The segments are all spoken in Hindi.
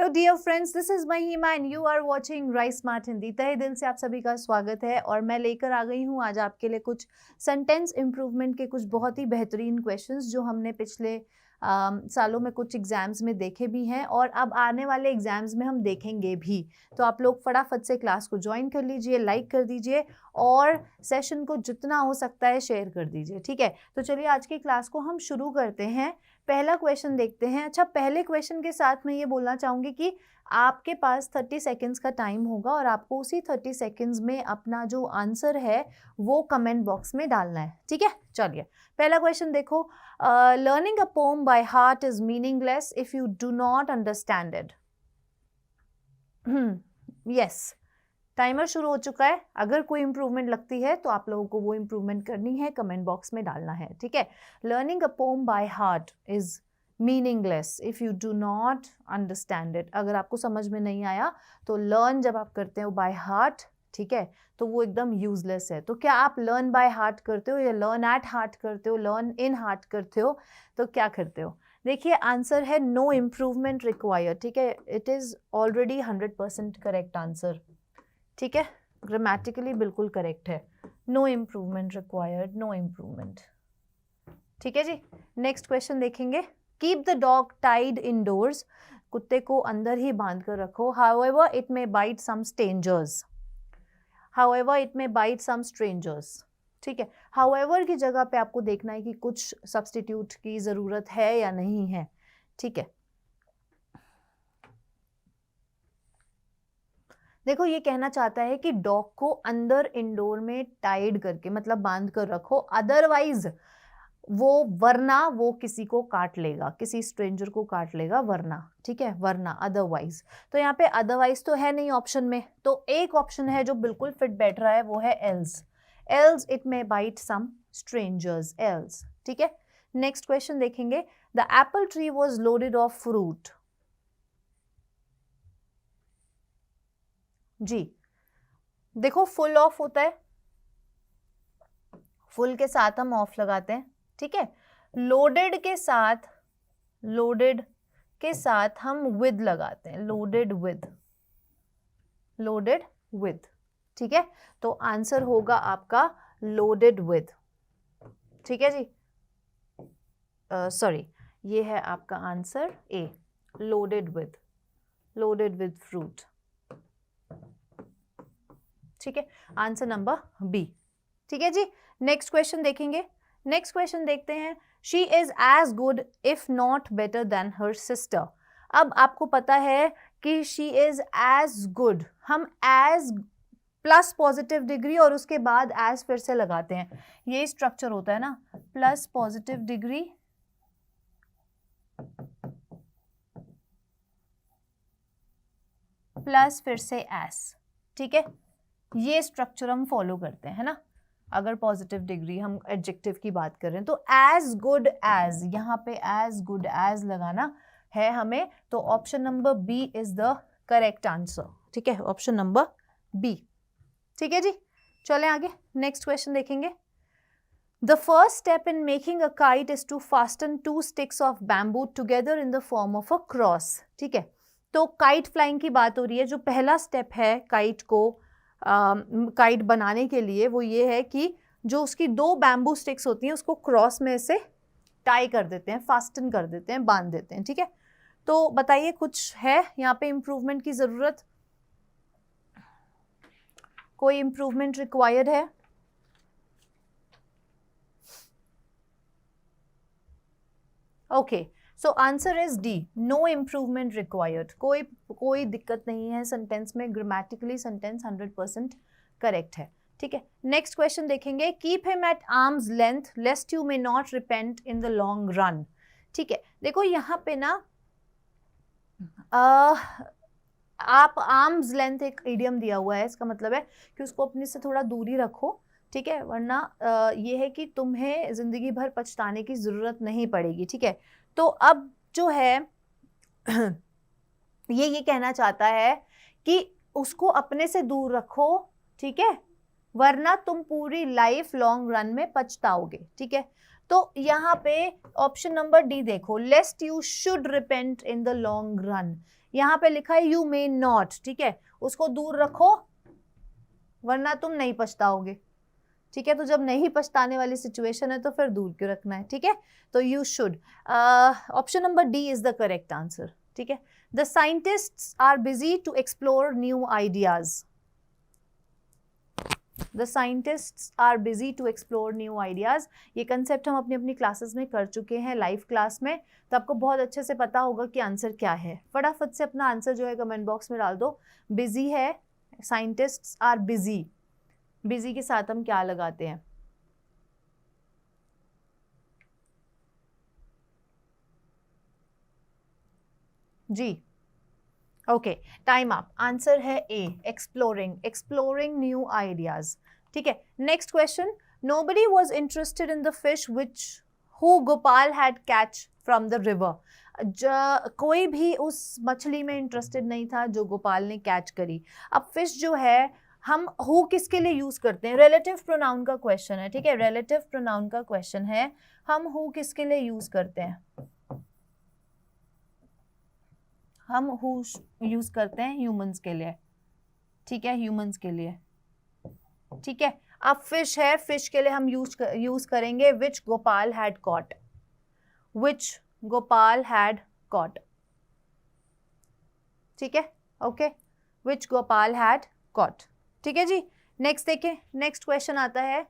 Hello dear friends, this is Mahima and you are watching rise smart Hindi. तहे दिल से आप सभी का स्वागत है और मैं लेकर आ गई हूँ आज आपके लिए कुछ सेंटेंस इम्प्रूवमेंट के कुछ बहुत ही बेहतरीन क्वेश्चंस जो हमने पिछले सालों में कुछ एग्जाम्स में देखे भी हैं और अब आने वाले एग्जाम्स में हम देखेंगे भी। तो आप लोग फटाफट से क्लास को ज्वाइन कर लीजिए, लाइक कर दीजिए और सेशन को जितना हो सकता है शेयर कर दीजिए, ठीक है। तो चलिए आज की क्लास को हम शुरू करते हैं। पहला क्वेश्चन देखते हैं। अच्छा, पहले क्वेश्चन के साथ मैं ये बोलना चाहूँगी कि आपके पास 30 सेकेंड्स का टाइम होगा और आपको उसी 30 सेकेंड्स में अपना जो आंसर है वो कमेंट बॉक्स में डालना है, ठीक है। चलिए पहला क्वेश्चन देखो। Learning a poem by heart is meaningless if you do not understand it. Yes, timer शुरू हो चुका है। अगर कोई इंप्रूवमेंट लगती है तो आप लोगों को वो इंप्रूवमेंट करनी है, कमेंट बॉक्स में डालना है, ठीक है। Learning a poem by heart is meaningless if you do not understand it. अगर आपको समझ में नहीं आया तो लर्न जब आप करते हो बाय हार्ट, ठीक है, तो वो एकदम यूजलेस है। तो क्या आप लर्न बाय हार्ट करते हो या लर्न एट हार्ट करते हो, लर्न इन हार्ट करते हो, तो क्या करते हो? देखिए आंसर है नो इम्प्रूवमेंट रिक्वायर्ड, ठीक है। It is already 100% correct answer, ठीक है। ग्रामेटिकली बिल्कुल करेक्ट है। No improvement required, no improvement, ठीक है जी। नेक्स्ट क्वेश्चन देखेंगे। Keep the dog tied indoors, कुत्ते को अंदर ही बांध कर रखो। However it may bite some strangers, however it may bite some strangers, ठीक है। हाउएवर की जगह पे आपको देखना है कि कुछ सब्स्टिट्यूट की जरूरत है या नहीं है, ठीक है। देखो ये कहना चाहता है कि डॉग को अंदर इंडोर में टाइड करके मतलब बांध कर रखो, अदरवाइज वरना वो किसी को काट लेगा, किसी स्ट्रेंजर को काट लेगा वरना, ठीक है, वरना अदरवाइज। तो यहाँ पे अदरवाइज तो है नहीं ऑप्शन में, तो एक ऑप्शन है जो बिल्कुल फिट बैठ रहा है वो है else. Else it may bite some strangers, else, ठीक है। नेक्स्ट क्वेश्चन देखेंगे। The apple tree was loaded of fruit. जी देखो फुल ऑफ होता है, फुल के साथ हम ऑफ लगाते हैं, ठीक है। लोडेड के साथ हम विद लगाते हैं, लोडेड विद, ठीक है। तो आंसर होगा आपका लोडेड विद, ठीक है जी। सॉरी, ये है आपका answer A, loaded with fruit, ठीक है। आंसर नंबर बी, ठीक है जी। नेक्स्ट क्वेश्चन देखेंगे। नेक्स्ट क्वेश्चन देखते हैं। She is as good if not better than her sister. अब आपको पता है कि शी इज एज गुड, हम एज प्लस पॉजिटिव डिग्री और उसके बाद एज फिर से लगाते हैं, ये स्ट्रक्चर होता है ना, प्लस पॉजिटिव डिग्री प्लस फिर से एस, ठीक है। ये स्ट्रक्चर हम फॉलो करते हैं, है ना। अगर पॉजिटिव डिग्री हम एडजेक्टिव की बात कर रहे हैं तो एज गुड एज, यहाँ पे एज गुड एज लगाना है हमें, तो option number B is the correct answer, ठीक है, ऑप्शन नंबर बी, ठीक है जी। चलें आगे, नेक्स्ट क्वेश्चन देखेंगे। The first step in making a kite is to fasten 2 sticks of bamboo together in the form of a cross, ठीक है। तो काइट फ्लाइंग की बात हो रही है। जो पहला स्टेप है काइट को काइट बनाने के लिए वो ये है कि जो उसकी 2 बैम्बू स्टिक्स होती हैं उसको क्रॉस में से टाई कर देते हैं, फास्टन कर देते हैं, बांध देते हैं, ठीक है। तो बताइए कुछ है यहाँ पे इम्प्रूवमेंट की जरूरत, कोई इम्प्रूवमेंट रिक्वायर्ड है? Okay, so answer is D, no improvement required. कोई दिक्कत नहीं है सेंटेंस में, ग्रामेटिकली सेंटेंस 100% करेक्ट है, ठीक है। नेक्स्ट क्वेश्चन देखेंगे। Keep him at arms length लेस्ट you may not repent in the long run, ठीक है। देखो यहाँ पे ना आप आर्म्स लेंथ एक इडियम दिया हुआ है, इसका मतलब है कि उसको अपने से थोड़ा दूरी रखो, ठीक है, वरना ये है कि तुम्हें जिंदगी भर पछताने की जरूरत नहीं पड़ेगी, ठीक है। तो अब जो है ये कहना चाहता है कि उसको अपने से दूर रखो, ठीक है, वरना तुम पूरी लाइफ लॉन्ग रन में पछताओगे, ठीक है। तो यहाँ पे ऑप्शन नंबर डी देखो, लेस्ट you should repent in the long run, यहाँ पे लिखा है यू मे नॉट, ठीक है, उसको दूर रखो वरना तुम नहीं पछताओगे, ठीक है। तो जब नहीं पछताने वाली सिचुएशन है तो फिर दूर क्यों रखना है, ठीक है। तो you should, option number D is the correct answer, ठीक है। The scientists are busy to explore new ideas, the scientists are busy to explore new ideas. ये कंसेप्ट हम अपनी अपनी क्लासेस में कर चुके हैं, लाइव क्लास में, तो आपको बहुत अच्छे से पता होगा कि आंसर क्या है। फटाफट से अपना आंसर जो है कमेंट बॉक्स में डाल दो। बिजी है, साइंटिस्ट्स आर बिजी, बिजी के साथ हम क्या लगाते हैं? जी, ओके, टाइम अप। आंसर है ए, एक्सप्लोरिंग, एक्सप्लोरिंग न्यू आइडियाज, ठीक है। Next question, nobody was interested in the fish which who Gopal had catch from the river. कोई भी उस मछली में इंटरेस्टेड नहीं था जो गोपाल ने कैच करी। अब फिश जो है, हम हु किसके लिए यूज करते हैं? रिलेटिव प्रोनाउन का क्वेश्चन है, ठीक है, रिलेटिव प्रोनाउन का क्वेश्चन है। हम हु किसके लिए यूज करते हैं? हम हु यूज करते हैं ह्यूमंस के लिए, ठीक है, ह्यूमंस के लिए, ठीक है। अब फिश है, फिश के लिए हम यूज करेंगे which Gopal had caught, which Gopal had caught, ठीक है, okay, which Gopal had caught, ठीक है जी। नेक्स्ट देखिए, नेक्स्ट क्वेश्चन आता है,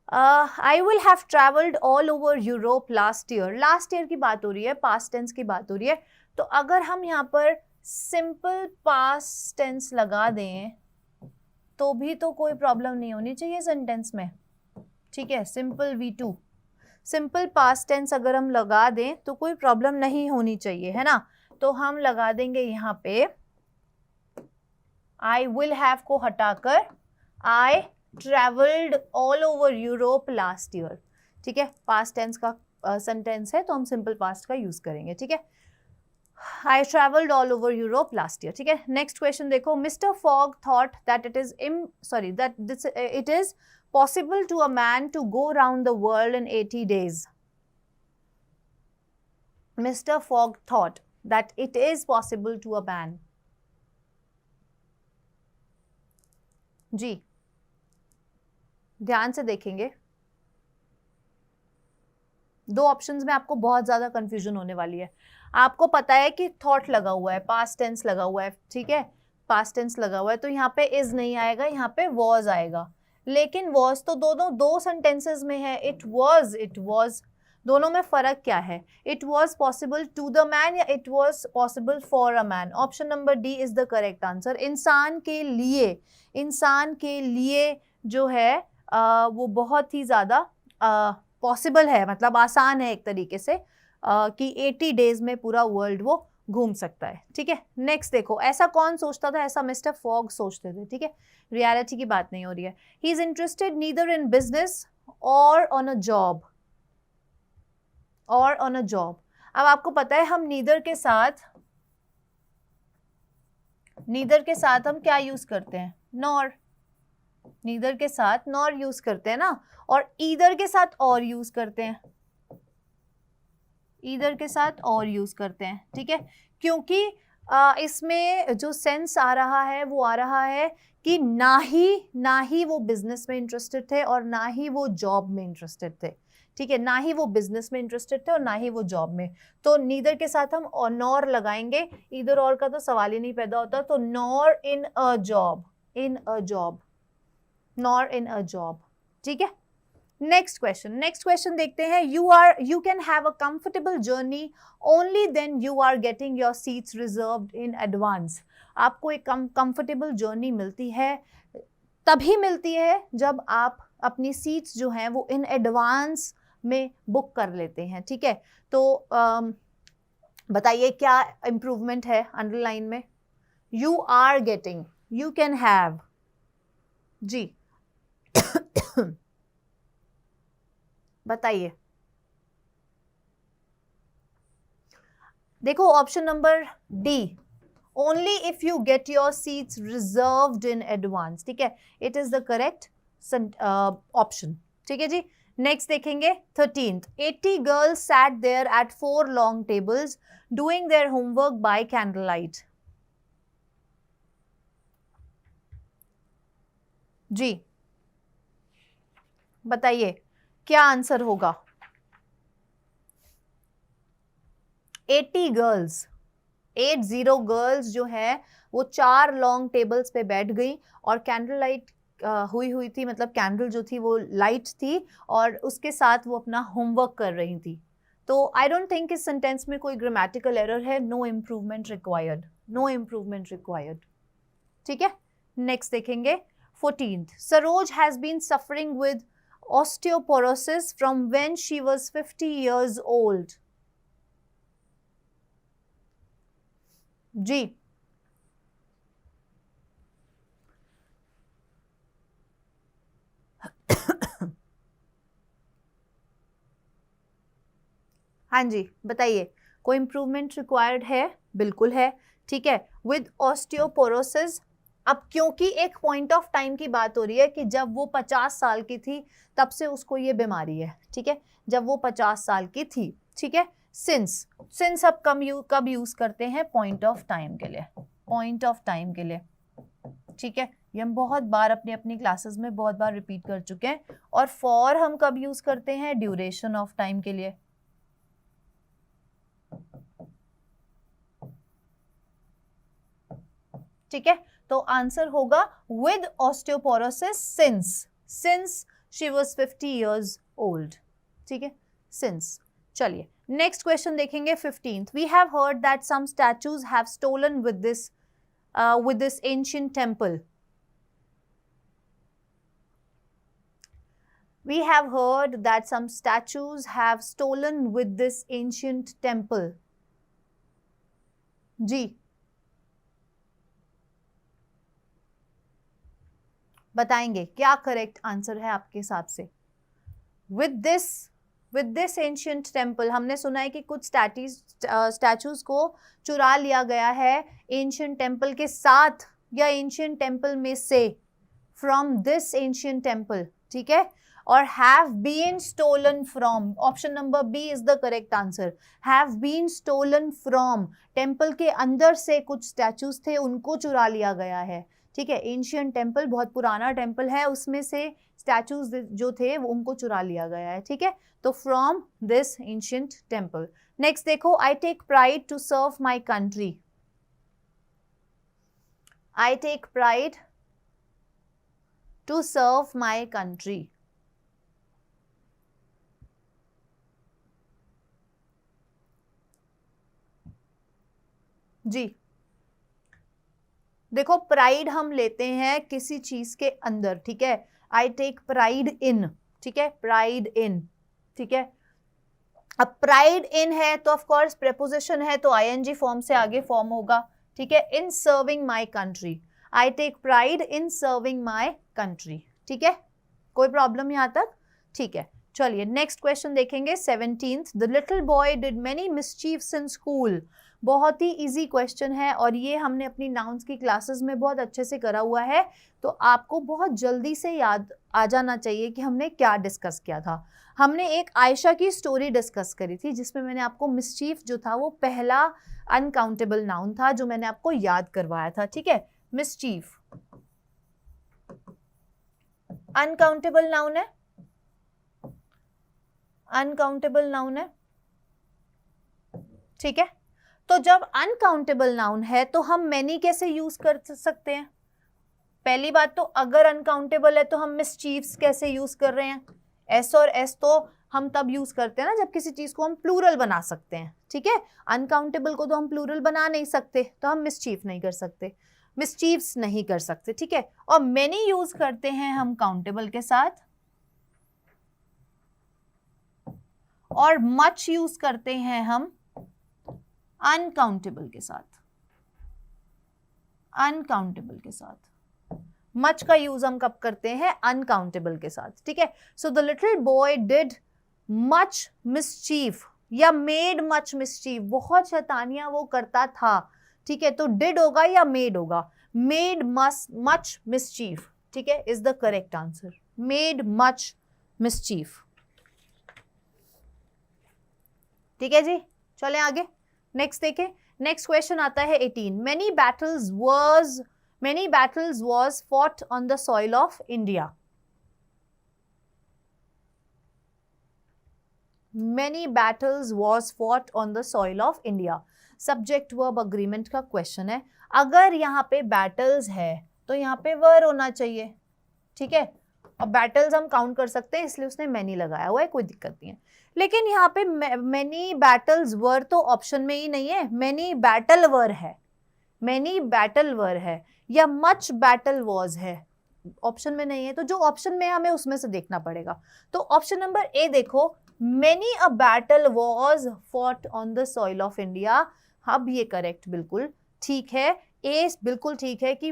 I will have travelled all over Europe last year. Last year की बात हो रही है, पास्ट टेंस की बात हो रही है। तो अगर हम यहाँ पर सिंपल पास्ट टेंस लगा दें तो भी तो कोई प्रॉब्लम नहीं होनी चाहिए सेंटेंस में, ठीक है। Simple V2, simple past tense अगर हम लगा दें तो कोई प्रॉब्लम नहीं होनी चाहिए, है ना। तो हम लगा देंगे यहाँ पे आई विल हैव को हटाकर I travelled all over Europe last year, ठीक है। पास्ट टेंस का सेंटेंस है तो हम सिंपल पास्ट का यूज करेंगे, ठीक है। I traveled all over Europe last year, ठीक है। नेक्स्ट क्वेश्चन देखो, Mr. Fogg thought that it is possible to a man to go round the world in 80 days. Mr. Fogg thought that it is possible to a man. जी, ध्यान से देखेंगे, दो ऑप्शंस में आपको बहुत ज्यादा कंफ्यूजन होने वाली है। आपको पता है कि थॉट लगा हुआ है, पास्ट टेंस लगा हुआ है, ठीक है, पास्ट टेंस लगा हुआ है, तो यहाँ पे इज नहीं आएगा, यहाँ पे वॉज आएगा। लेकिन वॉज तो दोनों दो सेंटेंसेस में है, इट वॉज, दोनों में फर्क क्या है? It was possible to the man या it was possible for a man? Option number D is the correct answer. इंसान के लिए जो है वो बहुत ही ज्यादा पॉसिबल है, मतलब आसान है एक तरीके से, कि 80 डेज में पूरा वर्ल्ड वो घूम सकता है, ठीक है। नेक्स्ट देखो, ऐसा कौन सोचता था? ऐसा मिस्टर फॉग सोचते थे, ठीक है, रियलिटी की बात नहीं हो रही है। He is interested neither in business और ऑन अ जॉब, अब आपको पता है हम नीदर के साथ हम क्या यूज करते हैं? नॉर, नीदर के साथ नॉर यूज करते हैं ना, और ईदर के साथ और यूज करते हैं, ईदर के साथ और यूज करते हैं, ठीक है। क्योंकि इसमें जो सेंस आ रहा है वो आ रहा है कि ना ही वो बिजनेस में इंटरेस्टेड थे और ना ही वो जॉब में इंटरेस्टेड थे, ठीक है, ना ही वो बिजनेस में इंटरेस्टेड थे और ना ही वो जॉब में। तो नीदर के साथ हम नॉर लगाएंगे, ईदर और का तो सवाल ही नहीं पैदा होता, तो nor in a job, nor in a job, ठीक है। नेक्स्ट क्वेश्चन देखते हैं, you can have a comfortable journey only then you are getting your seats reserved in advance. आपको एक कंफर्टेबल जर्नी मिलती है, तभी मिलती है जब आप अपनी सीट्स जो हैं वो इन एडवांस में बुक कर लेते हैं, ठीक है। तो बताइए क्या इंप्रूवमेंट है अंडरलाइन में? You are getting, you can have, जी बताइए। देखो option number D, only if you get your seats reserved in advance, ठीक है, it is the correct option, ठीक है जी। नेक्स्ट देखेंगे 13th 80 girls sat there at 4 long tables doing their homework by candle light. जी बताइए क्या आंसर होगा। 80 गर्ल्स 80 गर्ल्स जो है वो 4 लॉन्ग टेबल्स पे बैठ गई और कैंडल लाइट हुई थी, मतलब कैंडल जो थी वो लाइट थी और उसके साथ वो अपना होमवर्क कर रही थी। तो आई डोंट थिंक इस सेंटेंस में कोई ग्रामेटिकल एरर है। No improvement required, no improvement required. ठीक है, नेक्स्ट देखेंगे 14th Saroj has been suffering with osteoporosis from when she was 50 years old। जी हाँ जी बताइए, कोई इंप्रूवमेंट रिक्वायर्ड है? बिल्कुल है। ठीक है, विद ऑस्टियोपोरोसिस। अब क्योंकि एक पॉइंट ऑफ टाइम की बात हो रही है कि जब वो 50 साल की थी तब से उसको ये बीमारी है। ठीक है, जब वो 50 साल की थी। ठीक है, सिंस अब कब यूज करते हैं? पॉइंट ऑफ टाइम के लिए, पॉइंट ऑफ टाइम के लिए। ठीक है, ये हम बहुत बार अपनी क्लासेस में बहुत बार रिपीट कर चुके हैं। और फॉर हम कब यूज करते हैं? ड्यूरेशन ऑफ टाइम के लिए। ठीक है, तो आंसर होगा with osteoporosis since she was 50 years old. ठीक है, सिंस। चलिए नेक्स्ट क्वेश्चन देखेंगे 15th we have heard that some statues have stolen with this ancient temple. We have heard that some statues have stolen with this ancient temple। जी बताएंगे क्या करेक्ट आंसर है आपके हिसाब से? विद दिस एंशिएंट टेंपल, हमने सुना है कि कुछ स्टैचूज को चुरा लिया गया है एंशिएंट टेंपल के साथ या एंशिएंट टेंपल में से, फ्रॉम दिस एंशिएंट टेंपल। ठीक है, और have been stolen from, option number B is the correct answer. Have been stolen from, temple के अंदर से कुछ स्टैचूज थे उनको चुरा लिया गया है। ठीक है, एंशिएंट टेंपल बहुत पुराना टेंपल है, उसमें से स्टैचूज जो थे वो उनको चुरा लिया गया है। ठीक है, तो from this ancient temple. Next देखो, I take pride to serve my country. I take pride to serve my country. जी देखो, प्राइड हम लेते हैं किसी चीज के अंदर। ठीक है, आई टेक प्राइड इन। ठीक है, प्राइड इन। ठीक है, अब प्राइड इन है तो ऑफ कोर्स प्रेपोजिशन है तो आईएनजी फॉर्म से आगे फॉर्म होगा। ठीक है, in serving my country, I take pride in serving my country. ठीक है, कोई प्रॉब्लम यहां तक? ठीक है, चलिए नेक्स्ट क्वेश्चन देखेंगे 17th the little boy did many मिसचीव्स इन स्कूल। बहुत ही इजी क्वेश्चन है और ये हमने अपनी नाउन्स की क्लासेस में बहुत अच्छे से करा हुआ है, तो आपको बहुत जल्दी से याद आ जाना चाहिए कि हमने क्या डिस्कस किया था। हमने एक आयशा की स्टोरी डिस्कस करी थी जिसमें मैंने आपको मिसचीफ जो था वो पहला अनकाउंटेबल नाउन था जो मैंने आपको याद करवाया था। ठीक है, मिसचीफ अनकाउंटेबल नाउन है, अनकाउंटेबल नाउन है। ठीक है, तो जब अनकाउंटेबल नाउन है तो हम मैनी कैसे यूज कर सकते हैं? पहली बात तो अगर अनकाउंटेबल है तो हम मिसचीफ्स कैसे यूज कर रहे हैं? एस और एस तो हम तब यूज करते हैं ना जब किसी चीज को हम प्लूरल बना सकते हैं। ठीक है, अनकाउंटेबल को तो हम प्लूरल बना नहीं सकते, तो हम मिसचीफ नहीं कर सकते, मिसचीफ्स नहीं कर सकते। ठीक है, और मैनी यूज करते हैं हम काउंटेबल के साथ, और मच यूज करते हैं हम अनकाउंटेबल के साथ। अनकाउंटेबल के साथ मच का यूज हम कब करते हैं? अनकाउंटेबल के साथ। ठीक है, so the little boy did much mischief या मेड मच मिसचीफ, बहुत शैतानियां वो करता था। ठीक है, तो डिड होगा या मेड होगा? Made much mischief. ठीक है, is the correct answer, made much mischief. ठीक है जी, चलें आगे, नेक्स्ट देखें। नेक्स्ट क्वेश्चन आता है 18, many battles was fought on the soil of India. Many battles was fought on the soil of India. Subject verb agreement का क्वेश्चन है। अगर यहाँ पे बैटल्स है तो यहाँ पे वर होना चाहिए, ठीक है। और बैटल्स हम काउंट कर सकते हैं, इसलिए उसने मैनी लगाया हुआ है, कोई दिक्कत नहीं है। लेकिन यहाँ पे मैनी बैटल्स वर तो ऑप्शन में ही नहीं है, मैनी बैटल वर है, मैनी बैटल वर है, या मच बैटल वॉज है, ऑप्शन में नहीं है। तो जो ऑप्शन में है हमें उसमें से देखना पड़ेगा। तो ऑप्शन नंबर ए देखो, many a battle was fought on the soil of India। अब ये करेक्ट बिल्कुल ठीक है, ए बिल्कुल ठीक है कि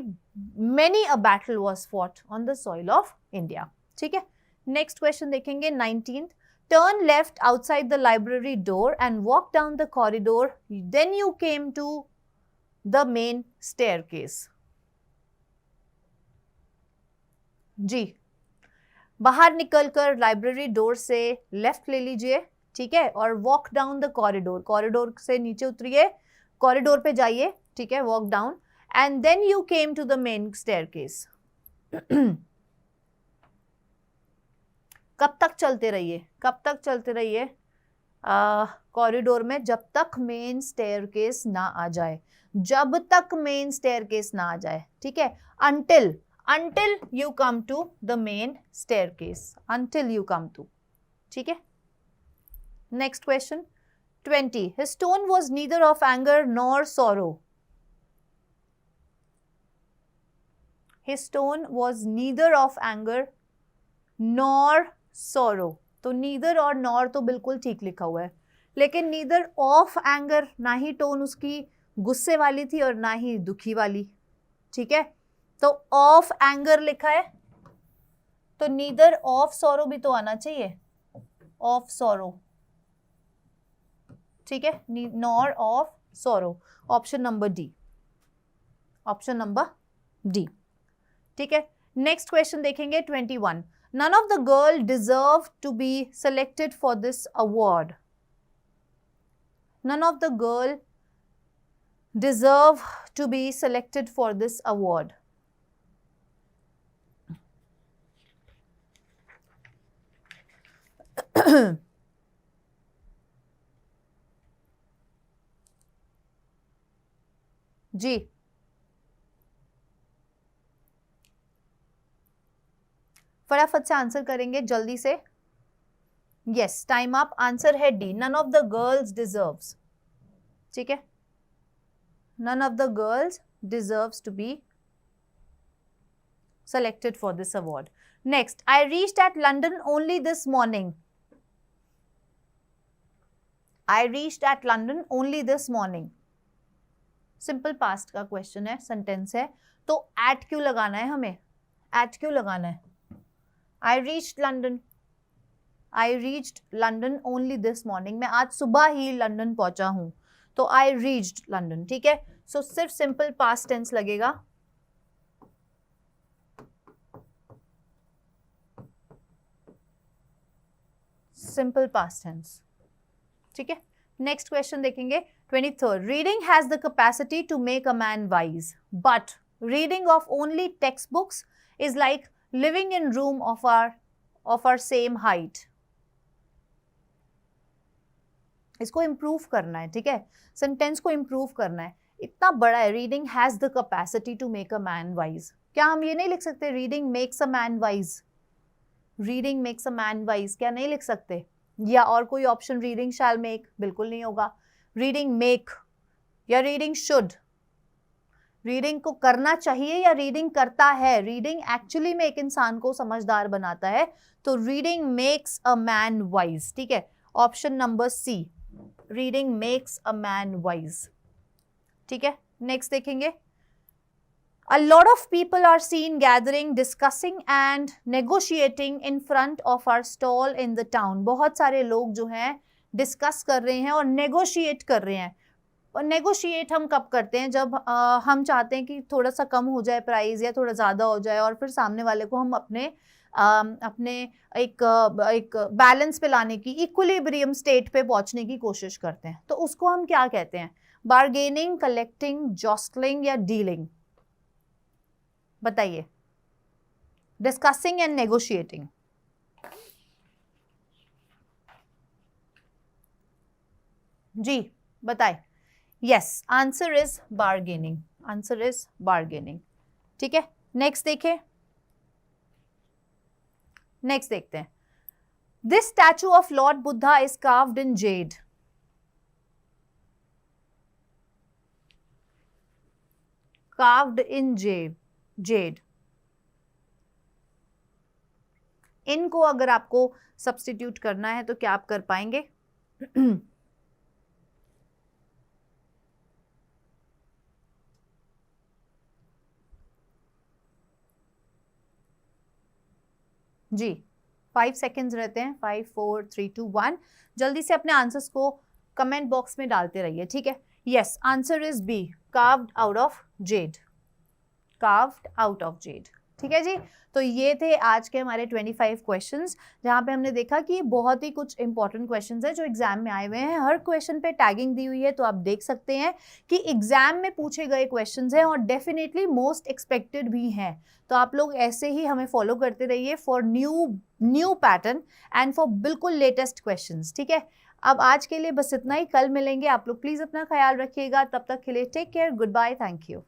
many a battle was fought on the soil of India, ठीक है। नेक्स्ट क्वेश्चन देखेंगे 19th, turn left outside the library door and walk down the corridor, then you came to the main staircase। जी, बाहर निकलकर लाइब्रेरी डोर से लेफ्ट ले लीजिए, ठीक है, और walk down the corridor, corridor से नीचे उतरिए, कॉरिडोर पे जाइए, ठीक है, walk down, and then you came to the main staircase. कब तक चलते रहिए, कब तक चलते रहिए कॉरिडोर में, जब तक मेन स्टेयरकेस ना आ जाए, जब तक मेन स्टेयरकेस ना आ जाए, ठीक है, until you come to the main staircase, until you come to, ठीक है। Next question 20, his tone was neither of anger nor sorrow। his tone was neither of anger nor sorrow। तो neither और nor तो बिल्कुल ठीक लिखा हुआ है, लेकिन neither of anger, ना ही टोन उसकी गुस्से वाली थी और ना ही दुखी वाली, ठीक है। तो ऑफ एंगर लिखा है, तो नीदर ऑफ सॉरो भी तो आना चाहिए, ऑफ सॉरो, ठीक है, nor of sorrow, option number D, option number D, ठीक है। नेक्स्ट क्वेश्चन देखेंगे 21, none of the girl deserve to be selected for this award। none of the girl deserve to be selected for this award। जी, फटाफट से आंसर करेंगे जल्दी से। यस, टाइम अप, आंसर है D, none of the girls deserves, ठीक है, none of the girls deserves to be selected for this award। Next, I reached at London only this morning। I reached at London only this morning। Simple past का क्वेश्चन है, सेंटेंस है, तो at क्यों लगाना है हमें, at क्यों लगाना है। I reached London, I reached London only this morning, मैं आज सुबह ही लंदन पहुंचा हूं, तो I reached London, ठीक है। सो सिर्फ सिंपल पास्ट टेंस लगेगा, सिंपल पास्ट टेंस, ठीक है। नेक्स्ट क्वेश्चन देखेंगे 23, reading has the capacity to make a man wise, but reading of only text books is like living in room of our same height. इसको इंप्रूव करना है, ठीक है, सेंटेंस को इंप्रूव करना है, इतना बड़ा है, reading has the capacity to make a man wise. क्या हम ये नहीं लिख सकते reading makes a man wise, reading makes a man wise, क्या नहीं लिख सकते, या और कोई ऑप्शन, रीडिंग शैल मेक, बिल्कुल नहीं होगा, रीडिंग मेक या रीडिंग शुड, रीडिंग को करना चाहिए या रीडिंग करता है, रीडिंग एक्चुअली में एक इंसान को समझदार बनाता है, तो reading makes a man wise, ठीक है, option number C, reading makes a man wise, ठीक है। नेक्स्ट देखेंगे, a lot of people are seen gathering, discussing and negotiating in front of our stall in the town। बहुत सारे लोग जो हैं डिस्कस कर रहे हैं और नेगोशिएट कर रहे हैं। और नेगोशिएट हम कब करते हैं, जब हम चाहते हैं कि थोड़ा सा कम हो जाए प्राइस या थोड़ा ज़्यादा हो जाए, और फिर सामने वाले को हम अपने अपने एक बैलेंस पे लाने की, इक्विलिब्रियम स्टेट पे पहुंचने की कोशिश करते हैं, तो उसको हम क्या कहते हैं? बार्गेनिंग, कलेक्टिंग, जॉस्टलिंग या डीलिंग? बताइए। Discussing and negotiating. जी बताए। Yes, answer is bargaining, answer is bargaining. ठीक है, नेक्स्ट देखें, नेक्स्ट देखते हैं। This statue of Lord Buddha is carved in jade. Carved in jade. इनको अगर आपको सब्स्टिट्यूट करना है तो क्या आप कर पाएंगे? जी 5 सेकेंड्स रहते हैं। 5 4 3 2 1। जल्दी से अपने आंसर्स को कमेंट बॉक्स में डालते रहिए, ठीक है। Yes, answer is B, carved out of Z, carved out of Z. ठीक है जी, तो ये थे आज के हमारे 25 क्वेश्चंस, जहाँ पे हमने देखा कि बहुत ही कुछ इंपॉर्टेंट क्वेश्चंस हैं जो एग्जाम में आए हुए हैं। हर क्वेश्चन पे टैगिंग दी हुई है, तो आप देख सकते हैं कि एग्जाम में पूछे गए क्वेश्चंस हैं और डेफिनेटली मोस्ट एक्सपेक्टेड भी हैं। तो आप लोग ऐसे ही हमें फॉलो करते रहिए for new pattern and for बिल्कुल लेटेस्ट क्वेश्चंस। ठीक है, अब आज के लिए बस इतना ही, कल मिलेंगे। आप लोग प्लीज अपना ख्याल रखिएगा, तब तक के लिए take care, goodbye, thank you.